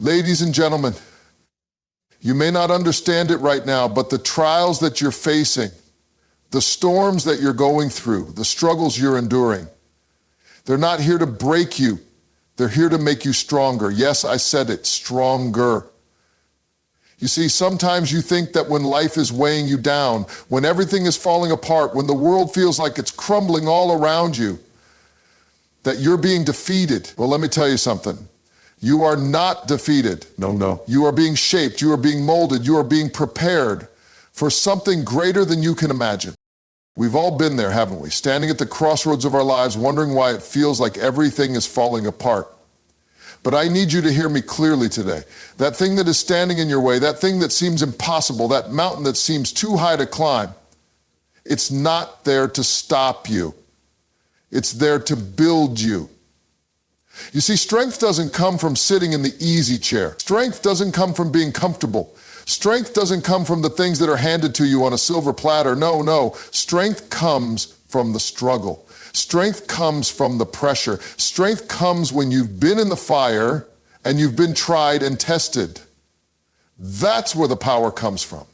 Ladies and gentlemen, you may not understand it right now, but the trials that you're facing, the storms that you're going through, the struggles you're enduring, they're not here to break you. They're here to make you stronger. Yes, I said it, stronger. You see, sometimes you think that when life is weighing you down, when everything is falling apart, when the world feels like it's crumbling all around you, that you're being defeated. Well, let me tell you something. You are not defeated. No. You are being shaped. You are being molded. You are being prepared for something greater than you can imagine. We've all been there, haven't we? Standing at the crossroads of our lives, wondering why it feels like everything is falling apart. But I need you to hear me clearly today. That thing that is standing in your way, that thing that seems impossible, that mountain that seems too high to climb, it's not there to stop you. It's there to build you. You see, strength doesn't come from sitting in the easy chair. Strength doesn't come from being comfortable. Strength doesn't come from the things that are handed to you on a silver platter. No. Strength comes from the struggle. Strength comes from the pressure. Strength comes when you've been in the fire and you've been tried and tested. That's where the power comes from.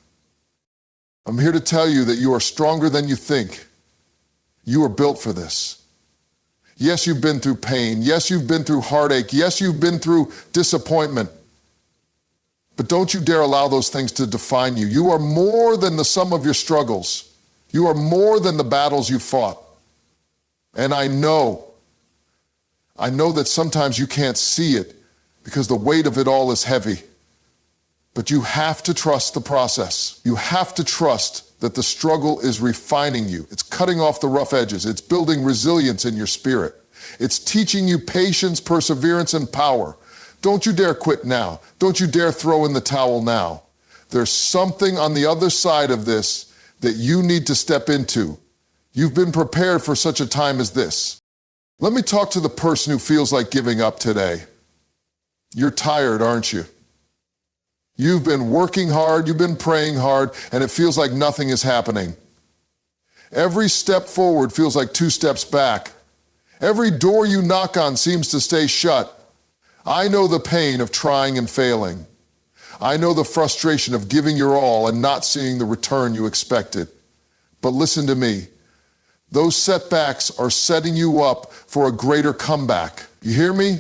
I'm here to tell you that you are stronger than you think. You are built for this. Yes, you've been through pain. Yes, you've been through heartache. Yes, you've been through disappointment. But don't you dare allow those things to define you. You are more than the sum of your struggles. You are more than the battles you fought. And I know that sometimes you can't see it because the weight of it all is heavy. But you have to trust the process. You have to trust that the struggle is refining you. It's cutting off the rough edges. It's building resilience in your spirit. It's teaching you patience, perseverance, and power. Don't you dare quit now. Don't you dare throw in the towel now. There's something on the other side of this that you need to step into. You've been prepared for such a time as this. Let me talk to the person who feels like giving up today. You're tired, aren't you? You've been working hard, you've been praying hard, and it feels like nothing is happening. Every step forward feels like 2 steps back. Every door you knock on seems to stay shut. I know the pain of trying and failing. I know the frustration of giving your all and not seeing the return you expected. But listen to me. Those setbacks are setting you up for a greater comeback. You hear me?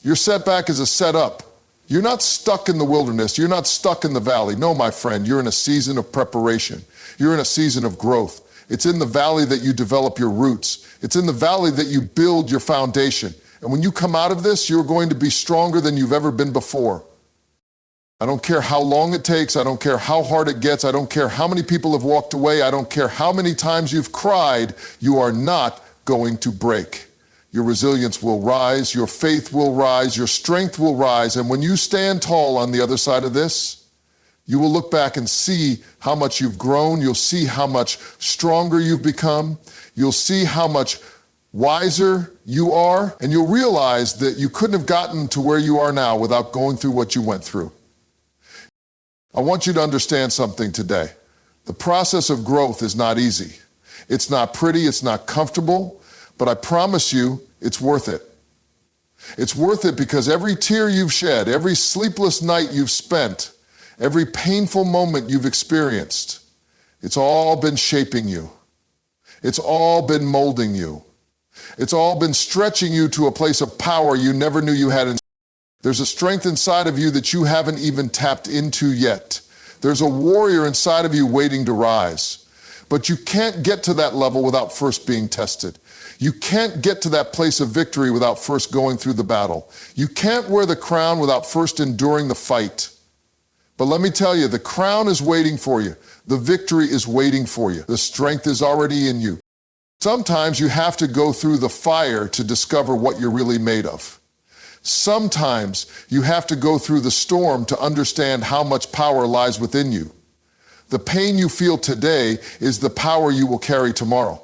Your setback is a setup. You're not stuck in the wilderness. You're not stuck in the valley. No, my friend, you're in a season of preparation. You're in a season of growth. It's in the valley that you develop your roots. It's in the valley that you build your foundation. And when you come out of this, you're going to be stronger than you've ever been before. I don't care how long it takes. I don't care how hard it gets. I don't care how many people have walked away. I don't care how many times you've cried. You are not going to break. Your resilience will rise, your faith will rise, your strength will rise, and when you stand tall on the other side of this, you will look back and see how much you've grown, you'll see how much stronger you've become, you'll see how much wiser you are, and you'll realize that you couldn't have gotten to where you are now without going through what you went through. I want you to understand something today. The process of growth is not easy. It's not pretty, it's not comfortable, but I promise you, it's worth it. It's worth it because every tear you've shed, every sleepless night you've spent, every painful moment you've experienced, it's all been shaping you. It's all been molding you. It's all been stretching you to a place of power you never knew you had. There's a strength inside of you that you haven't even tapped into yet. There's a warrior inside of you waiting to rise. But you can't get to that level without first being tested. You can't get to that place of victory without first going through the battle. You can't wear the crown without first enduring the fight. But let me tell you, the crown is waiting for you. The victory is waiting for you. The strength is already in you. Sometimes you have to go through the fire to discover what you're really made of. Sometimes you have to go through the storm to understand how much power lies within you. The pain you feel today is the power you will carry tomorrow.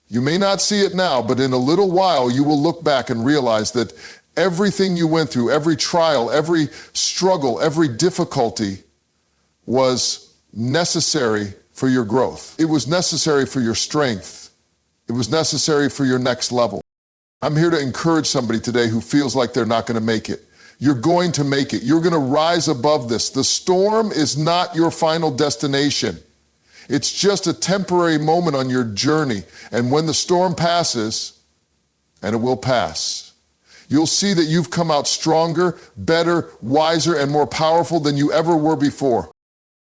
You may not see it now, but in a little while you will look back and realize that everything you went through, every trial, every struggle, every difficulty was necessary for your growth. It was necessary for your strength. It was necessary for your next level. I'm here to encourage somebody today who feels like they're not going to make it. You're going to make it. You're going to rise above this. The storm is not your final destination. It's just a temporary moment on your journey. And when the storm passes, and it will pass, you'll see that you've come out stronger, better, wiser, and more powerful than you ever were before.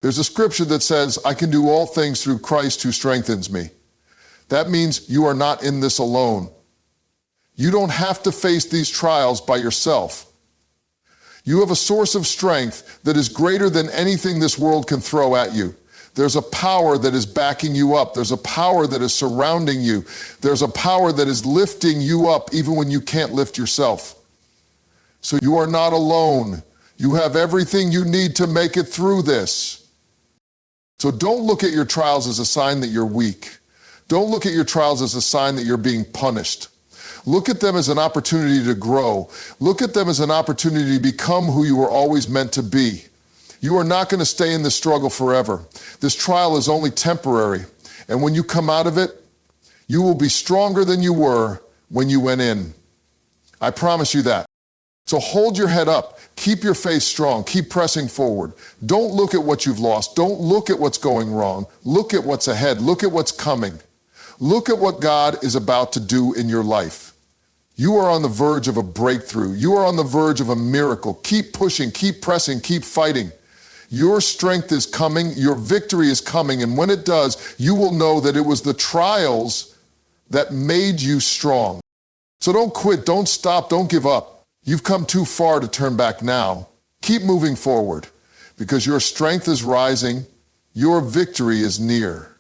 There's a scripture that says, I can do all things through Christ who strengthens me. That means you are not in this alone. You don't have to face these trials by yourself. You have a source of strength that is greater than anything this world can throw at you. There's a power that is backing you up. There's a power that is surrounding you. There's a power that is lifting you up even when you can't lift yourself. So you are not alone. You have everything you need to make it through this. So don't look at your trials as a sign that you're weak. Don't look at your trials as a sign that you're being punished. Look at them as an opportunity to grow. Look at them as an opportunity to become who you were always meant to be. You are not going to stay in this struggle forever. This trial is only temporary. And when you come out of it, you will be stronger than you were when you went in. I promise you that. So hold your head up. Keep your faith strong. Keep pressing forward. Don't look at what you've lost. Don't look at what's going wrong. Look at what's ahead. Look at what's coming. Look at what God is about to do in your life. You are on the verge of a breakthrough. You are on the verge of a miracle. Keep pushing, keep pressing, keep fighting. Your strength is coming, your victory is coming, and when it does, you will know that it was the trials that made you strong. So don't quit, don't stop, don't give up. You've come too far to turn back now. Keep moving forward, because your strength is rising, your victory is near.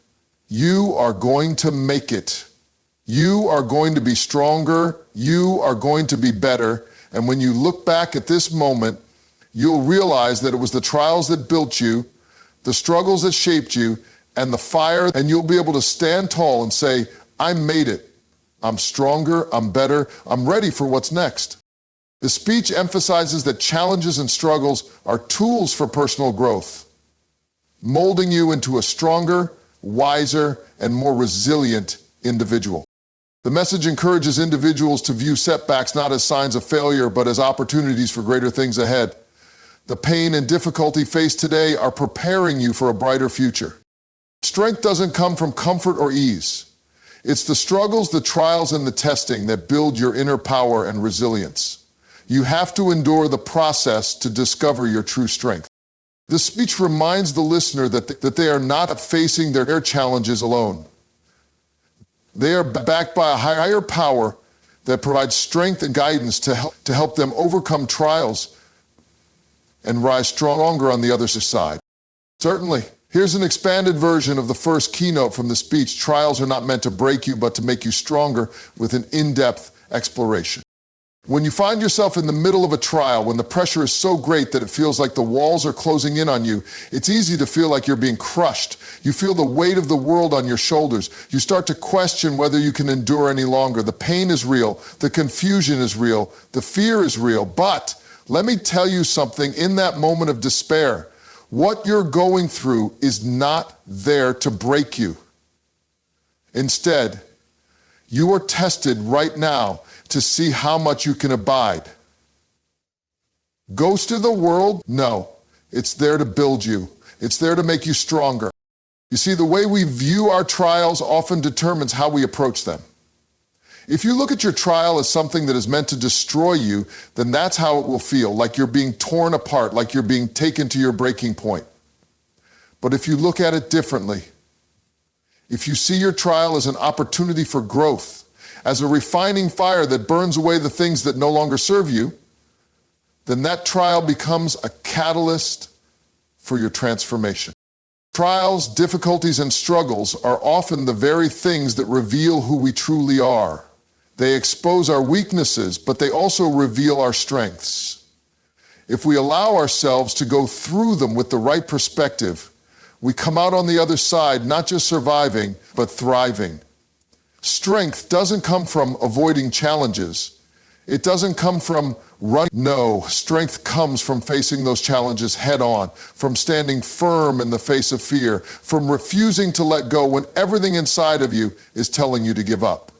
You are going to make it. You are going to be stronger, you are going to be better, and when you look back at this moment, you'll realize that it was the trials that built you, the struggles that shaped you, and the fire, and you'll be able to stand tall and say, I made it. I'm stronger, I'm better, I'm ready for what's next. The speech emphasizes that challenges and struggles are tools for personal growth, molding you into a stronger, wiser, and more resilient individual. The message encourages individuals to view setbacks not as signs of failure, but as opportunities for greater things ahead. The pain and difficulty faced today are preparing you for a brighter future. Strength doesn't come from comfort or ease. It's the struggles, the trials, and the testing that build your inner power and resilience. You have to endure the process to discover your true strength. This speech reminds the listener that they are not facing their challenges alone. They are backed by a higher power that provides strength and guidance to help them overcome trials and rise stronger on the other side. Certainly, here's an expanded version of the first keynote from the speech. Trials are not meant to break you, but to make you stronger, with an in-depth exploration. When you find yourself in the middle of a trial, when the pressure is so great that it feels like the walls are closing in on you, it's easy to feel like you're being crushed. You feel the weight of the world on your shoulders. You start to question whether you can endure any longer. The pain is real. The confusion is real. The fear is real. But let me tell you something, in that moment of despair, what you're going through is not there to break you. Instead, you are tested right now to see how much you can abide. Ghost of the world? No, it's there to build you. It's there to make you stronger. You see, the way we view our trials often determines how we approach them. If you look at your trial as something that is meant to destroy you, then that's how it will feel, like you're being torn apart, like you're being taken to your breaking point. But if you look at it differently, if you see your trial as an opportunity for growth, as a refining fire that burns away the things that no longer serve you, then that trial becomes a catalyst for your transformation. Trials, difficulties, and struggles are often the very things that reveal who we truly are. They expose our weaknesses, but they also reveal our strengths. If we allow ourselves to go through them with the right perspective, we come out on the other side not just surviving, but thriving. Strength doesn't come from avoiding challenges. It doesn't come from running. No, strength comes from facing those challenges head on, from standing firm in the face of fear, from refusing to let go when everything inside of you is telling you to give up.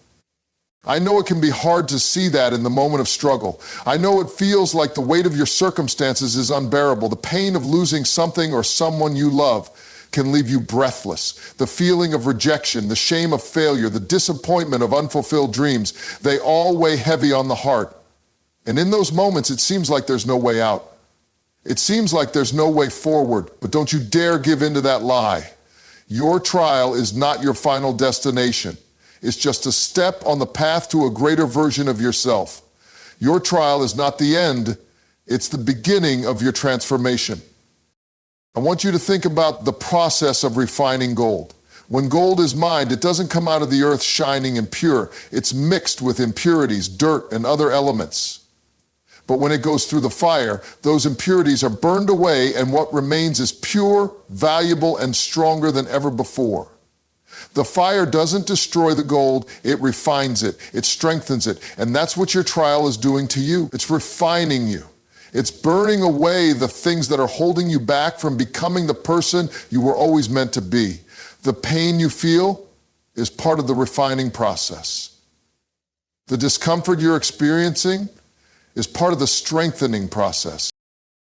I know it can be hard to see that in the moment of struggle. I know it feels like the weight of your circumstances is unbearable. The pain of losing something or someone you love can leave you breathless. The feeling of rejection, the shame of failure, the disappointment of unfulfilled dreams, they all weigh heavy on the heart. And in those moments, it seems like there's no way out. It seems like there's no way forward, but don't you dare give in to that lie. Your trial is not your final destination. It's just a step on the path to a greater version of yourself. Your trial is not the end, it's the beginning of your transformation. I want you to think about the process of refining gold. When gold is mined, it doesn't come out of the earth shining and pure. It's mixed with impurities, dirt, and other elements. But when it goes through the fire, those impurities are burned away, and what remains is pure, valuable, and stronger than ever before. The fire doesn't destroy the gold, it refines it, it strengthens it, and that's what your trial is doing to you. It's refining you. It's burning away the things that are holding you back from becoming the person you were always meant to be. The pain you feel is part of the refining process. The discomfort you're experiencing is part of the strengthening process.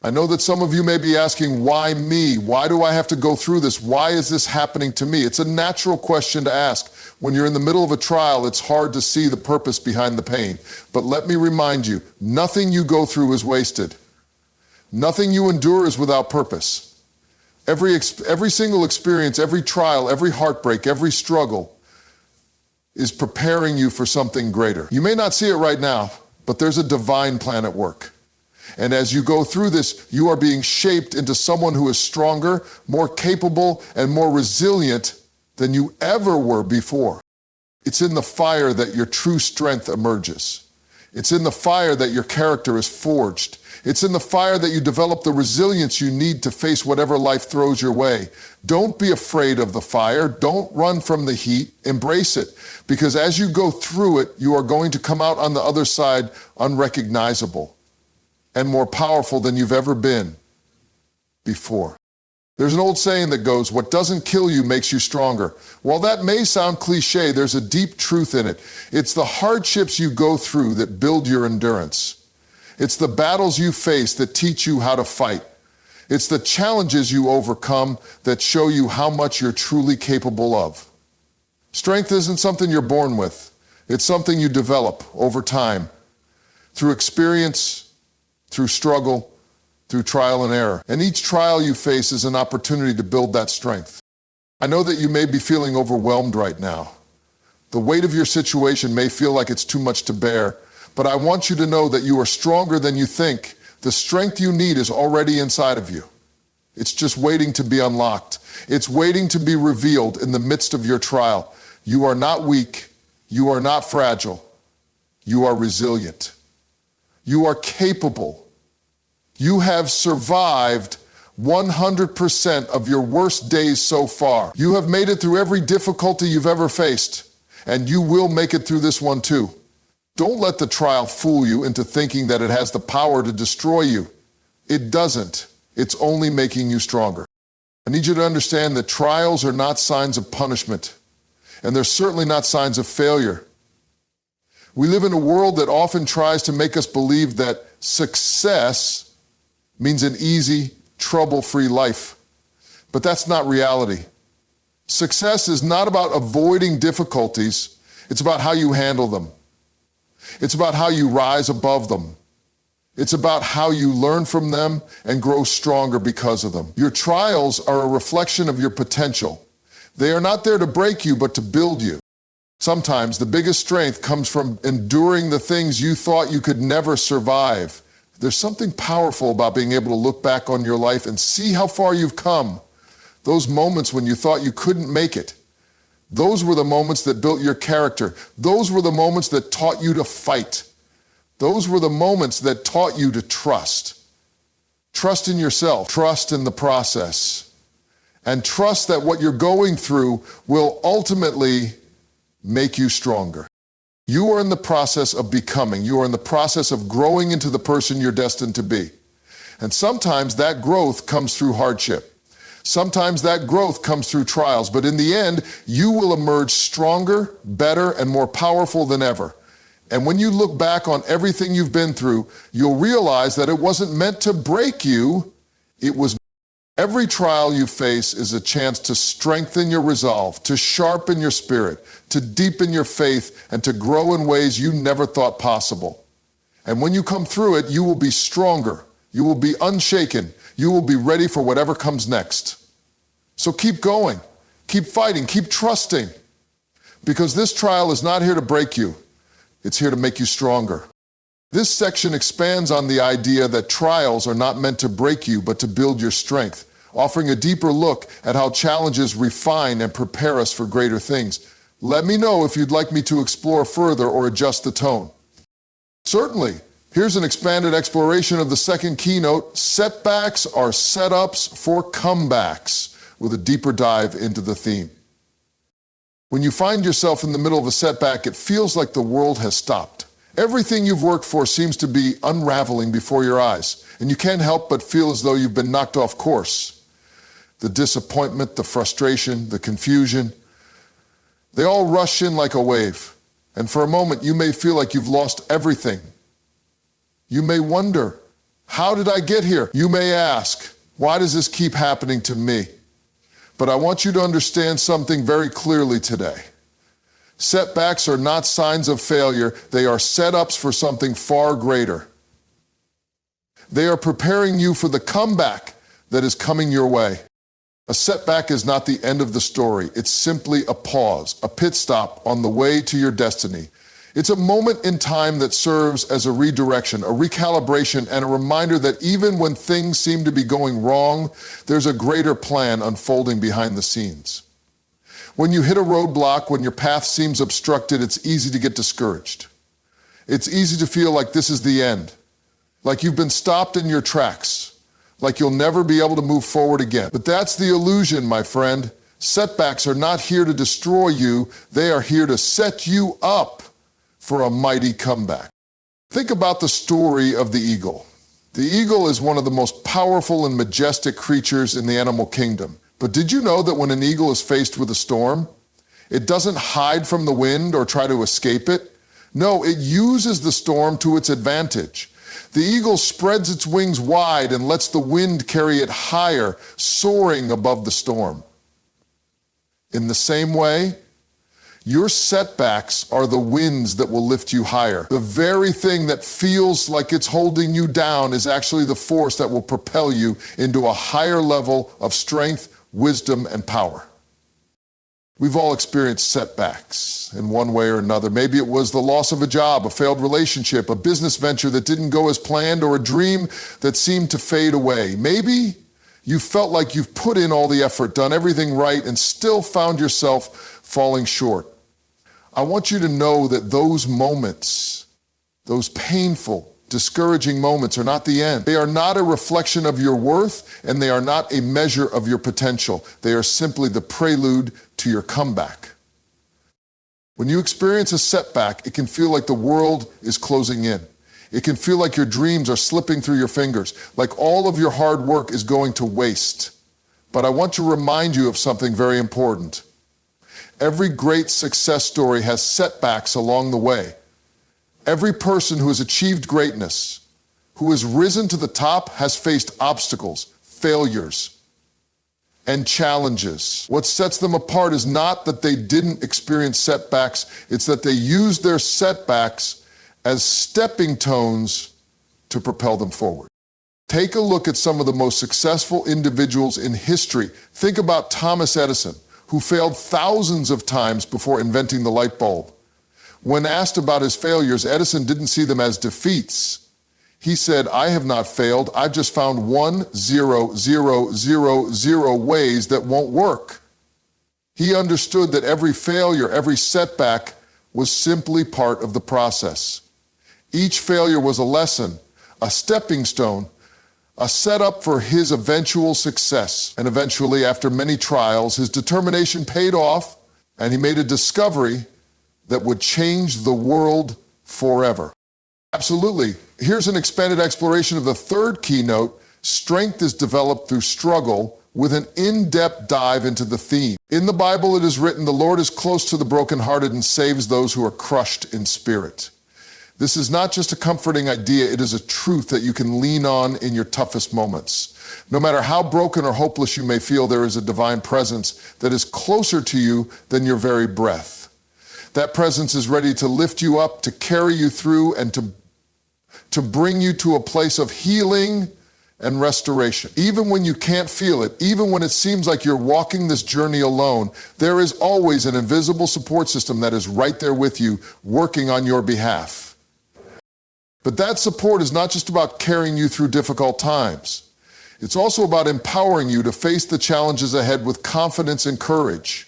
I know that some of you may be asking, why me? Why do I have to go through this? Why is this happening to me? It's a natural question to ask. When you're in the middle of a trial, it's hard to see the purpose behind the pain. But let me remind you, nothing you go through is wasted. Nothing you endure is without purpose. Every single experience, every trial, every heartbreak, every struggle is preparing you for something greater. You may not see it right now, but there's a divine plan at work. And as you go through this, you are being shaped into someone who is stronger, more capable, and more resilient than you ever were before. It's in the fire that your true strength emerges. It's in the fire that your character is forged. It's in the fire that you develop the resilience you need to face whatever life throws your way. Don't be afraid of the fire. Don't run from the heat. Embrace it. Because as you go through it, you are going to come out on the other side unrecognizable and more powerful than you've ever been before. There's an old saying that goes, what doesn't kill you makes you stronger. While that may sound cliche, there's a deep truth in it. It's the hardships you go through that build your endurance. It's the battles you face that teach you how to fight. It's the challenges you overcome that show you how much you're truly capable of. Strength isn't something you're born with. It's something you develop over time, through experience, through struggle, through trial and error. And each trial you face is an opportunity to build that strength. I know that you may be feeling overwhelmed right now. The weight of your situation may feel like it's too much to bear, but I want you to know that you are stronger than you think. The strength you need is already inside of you. It's just waiting to be unlocked. It's waiting to be revealed in the midst of your trial. You are not weak. You are not fragile. You are resilient. You are capable. You have survived 100% of your worst days so far. You have made it through every difficulty you've ever faced, and you will make it through this one too. Don't let the trial fool you into thinking that it has the power to destroy you. It doesn't. It's only making you stronger. I need you to understand that trials are not signs of punishment, and they're certainly not signs of failure. We live in a world that often tries to make us believe that success means an easy, trouble-free life. But that's not reality. Success is not about avoiding difficulties. It's about how you handle them. It's about how you rise above them. It's about how you learn from them and grow stronger because of them. Your trials are a reflection of your potential. They are not there to break you, but to build you. Sometimes the biggest strength comes from enduring the things you thought you could never survive. There's something powerful about being able to look back on your life and see how far you've come. Those moments when you thought you couldn't make it. Those were the moments that built your character. Those were the moments that taught you to fight. Those were the moments that taught you to trust. Trust in yourself. Trust in the process. And trust that what you're going through will ultimately make you stronger. You are in the process of becoming. You are in the process of growing into the person you're destined to be. And sometimes that growth comes through hardship. Sometimes that growth comes through trials. But in the end, you will emerge stronger, better, and more powerful than ever. And when you look back on everything you've been through, you'll realize that it wasn't meant to break you. It was. Every trial you face is a chance to strengthen your resolve, to sharpen your spirit, to deepen your faith, and to grow in ways you never thought possible. And when you come through it, you will be stronger. You will be unshaken. You will be ready for whatever comes next. So keep going, keep fighting, keep trusting, because this trial is not here to break you. It's here to make you stronger. This section expands on the idea that trials are not meant to break you, but to build your strength, offering a deeper look at how challenges refine and prepare us for greater things. Let me know if you'd like me to explore further or adjust the tone. Certainly. Here's an expanded exploration of the second keynote, Setbacks are Setups for Comebacks, with a deeper dive into the theme. When you find yourself in the middle of a setback, it feels like the world has stopped. Everything you've worked for seems to be unraveling before your eyes, and you can't help but feel as though you've been knocked off course. The disappointment, the frustration, the confusion, they all rush in like a wave. And for a moment, you may feel like you've lost everything. You may wonder, how did I get here? You may ask, why does this keep happening to me? But I want you to understand something very clearly today. Setbacks are not signs of failure. They are setups for something far greater. They are preparing you for the comeback that is coming your way. A setback is not the end of the story. It's simply a pause, a pit stop on the way to your destiny. It's a moment in time that serves as a redirection, a recalibration, and a reminder that even when things seem to be going wrong, there's a greater plan unfolding behind the scenes. When you hit a roadblock, when your path seems obstructed, it's easy to get discouraged. It's easy to feel like this is the end, like you've been stopped in your tracks, like you'll never be able to move forward again. But that's the illusion, my friend. Setbacks are not here to destroy you. They are here to set you up for a mighty comeback. Think about the story of the eagle. The eagle is one of the most powerful and majestic creatures in the animal kingdom. But did you know that when an eagle is faced with a storm, it doesn't hide from the wind or try to escape it? No, it uses the storm to its advantage. The eagle spreads its wings wide and lets the wind carry it higher, soaring above the storm. In the same way, your setbacks are the winds that will lift you higher. The very thing that feels like it's holding you down is actually the force that will propel you into a higher level of strength, wisdom, and power. We've all experienced setbacks in one way or another. Maybe it was the loss of a job, a failed relationship, a business venture that didn't go as planned, or a dream that seemed to fade away. Maybe you felt like you've put in all the effort, done everything right, and still found yourself falling short. I want you to know that those moments, those painful, discouraging moments are not the end. They are not a reflection of your worth, and they are not a measure of your potential. They are simply the prelude to your comeback. When you experience a setback, it can feel like the world is closing in. It can feel like your dreams are slipping through your fingers, like all of your hard work is going to waste. But I want to remind you of something very important. Every great success story has setbacks along the way. Every person who has achieved greatness, who has risen to the top, has faced obstacles, failures, and challenges. What sets them apart is not that they didn't experience setbacks, it's that they used their setbacks as stepping stones to propel them forward. Take a look at some of the most successful individuals in history. Think about Thomas Edison, who failed thousands of times before inventing the light bulb. When asked about his failures, Edison didn't see them as defeats. He said, I have not failed, I've just found 1,0,0,0,0 ways that won't work. He understood that every failure, every setback was simply part of the process. Each failure was a lesson, a stepping stone, a setup for his eventual success. And eventually, after many trials, his determination paid off, and he made a discovery that would change the world forever. Absolutely. Here's an expanded exploration of the third keynote, Strength is Developed Through Struggle, with an in-depth dive into the theme. In the Bible, it is written, the Lord is close to the brokenhearted and saves those who are crushed in spirit. This is not just a comforting idea, it is a truth that you can lean on in your toughest moments. No matter how broken or hopeless you may feel, there is a divine presence that is closer to you than your very breath. That presence is ready to lift you up, to carry you through, and to bring you to a place of healing and restoration. Even when you can't feel it, even when it seems like you're walking this journey alone, there is always an invisible support system that is right there with you, working on your behalf. But that support is not just about carrying you through difficult times. It's also about empowering you to face the challenges ahead with confidence and courage.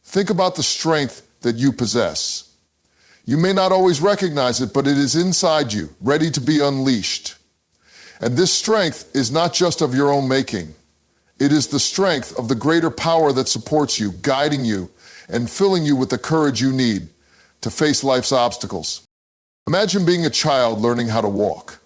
Think about the strength that you possess. You may not always recognize it, but it is inside you, ready to be unleashed. And this strength is not just of your own making. It is the strength of the greater power that supports you, guiding you, and filling you with the courage you need to face life's obstacles. Imagine being a child learning how to walk.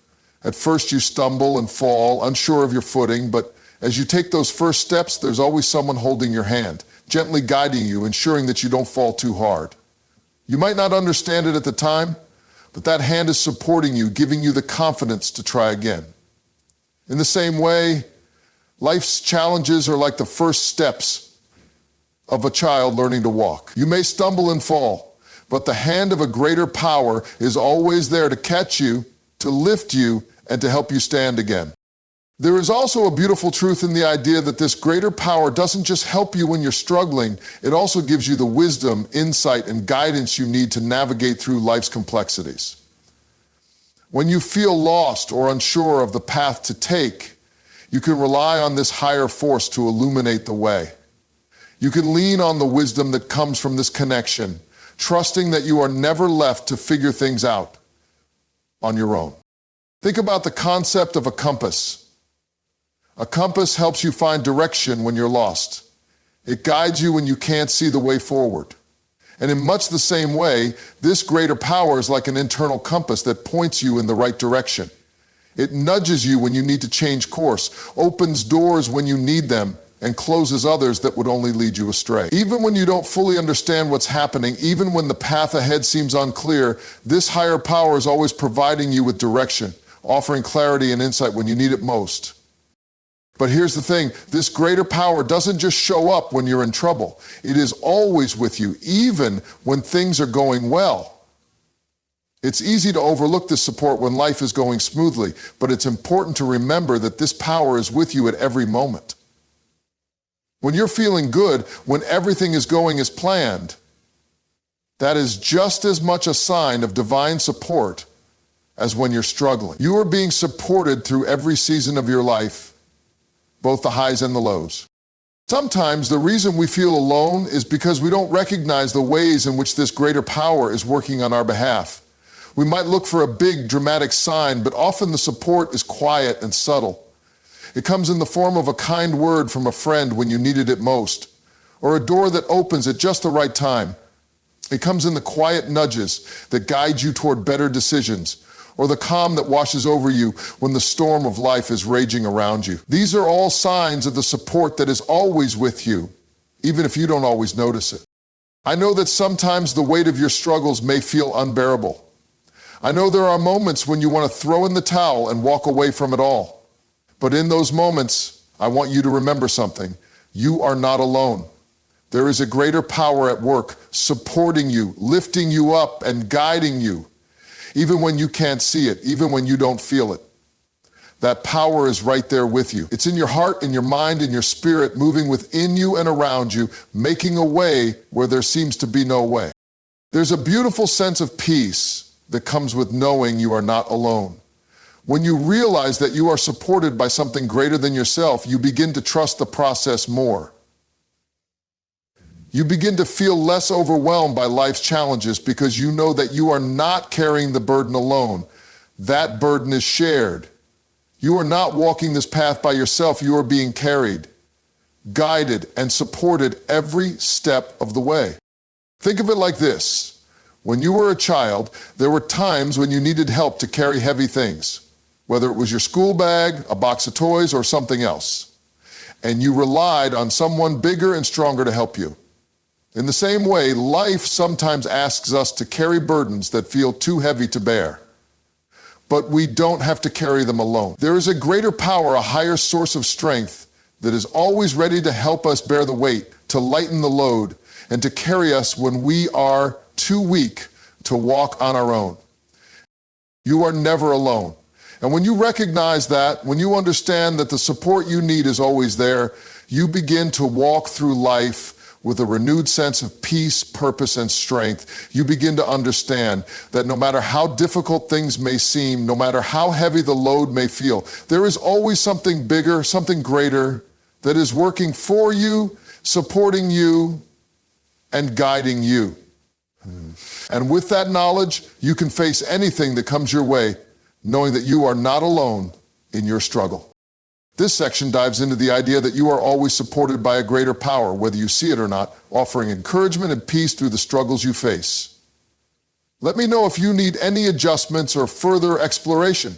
At first you stumble and fall, unsure of your footing, but as you take those first steps, there's always someone holding your hand, gently guiding you, ensuring that you don't fall too hard. You might not understand it at the time, but that hand is supporting you, giving you the confidence to try again. In the same way, life's challenges are like the first steps of a child learning to walk. You may stumble and fall, but the hand of a greater power is always there to catch you, to lift you, and to help you stand again. There is also a beautiful truth in the idea that this greater power doesn't just help you when you're struggling, it also gives you the wisdom, insight, and guidance you need to navigate through life's complexities. When you feel lost or unsure of the path to take, you can rely on this higher force to illuminate the way. You can lean on the wisdom that comes from this connection, trusting that you are never left to figure things out on your own. Think about the concept of a compass. A compass helps you find direction when you're lost. It guides you when you can't see the way forward. And in much the same way, this greater power is like an internal compass that points you in the right direction. It nudges you when you need to change course, opens doors when you need them, and closes others that would only lead you astray. Even when you don't fully understand what's happening, even when the path ahead seems unclear, this higher power is always providing you with direction, offering clarity and insight when you need it most. But here's the thing, this greater power doesn't just show up when you're in trouble. It is always with you, even when things are going well. It's easy to overlook this support when life is going smoothly, but it's important to remember that this power is with you at every moment. When you're feeling good, when everything is going as planned, that is just as much a sign of divine support as when you're struggling. You are being supported through every season of your life, both the highs and the lows. Sometimes the reason we feel alone is because we don't recognize the ways in which this greater power is working on our behalf. We might look for a big, dramatic sign, but often the support is quiet and subtle. It comes in the form of a kind word from a friend when you needed it most, or a door that opens at just the right time. It comes in the quiet nudges that guide you toward better decisions, or the calm that washes over you when the storm of life is raging around you. These are all signs of the support that is always with you, even if you don't always notice it. I know that sometimes the weight of your struggles may feel unbearable. I know there are moments when you want to throw in the towel and walk away from it all. But in those moments, I want you to remember something. You are not alone. There is a greater power at work, supporting you, lifting you up, and guiding you, even when you can't see it, even when you don't feel it. That power is right there with you. It's in your heart, in your mind, in your spirit, moving within you and around you, making a way where there seems to be no way. There's a beautiful sense of peace that comes with knowing you are not alone. When you realize that you are supported by something greater than yourself, you begin to trust the process more. You begin to feel less overwhelmed by life's challenges because you know that you are not carrying the burden alone. That burden is shared. You are not walking this path by yourself. You are being carried, guided, and supported every step of the way. Think of it like this. When you were a child, there were times when you needed help to carry heavy things, whether it was your school bag, a box of toys, or something else. And you relied on someone bigger and stronger to help you. In the same way, life sometimes asks us to carry burdens that feel too heavy to bear. But we don't have to carry them alone. There is a greater power, a higher source of strength that is always ready to help us bear the weight, to lighten the load, and to carry us when we are too weak to walk on our own. You are never alone. And when you recognize that, when you understand that the support you need is always there, you begin to walk through life with a renewed sense of peace, purpose, and strength. You begin to understand that no matter how difficult things may seem, no matter how heavy the load may feel, there is always something bigger, something greater that is working for you, supporting you, and guiding you. And with that knowledge, you can face anything that comes your way, knowing that you are not alone in your struggle. This section dives into the idea that you are always supported by a greater power, whether you see it or not, offering encouragement and peace through the struggles you face. Let me know if you need any adjustments or further exploration.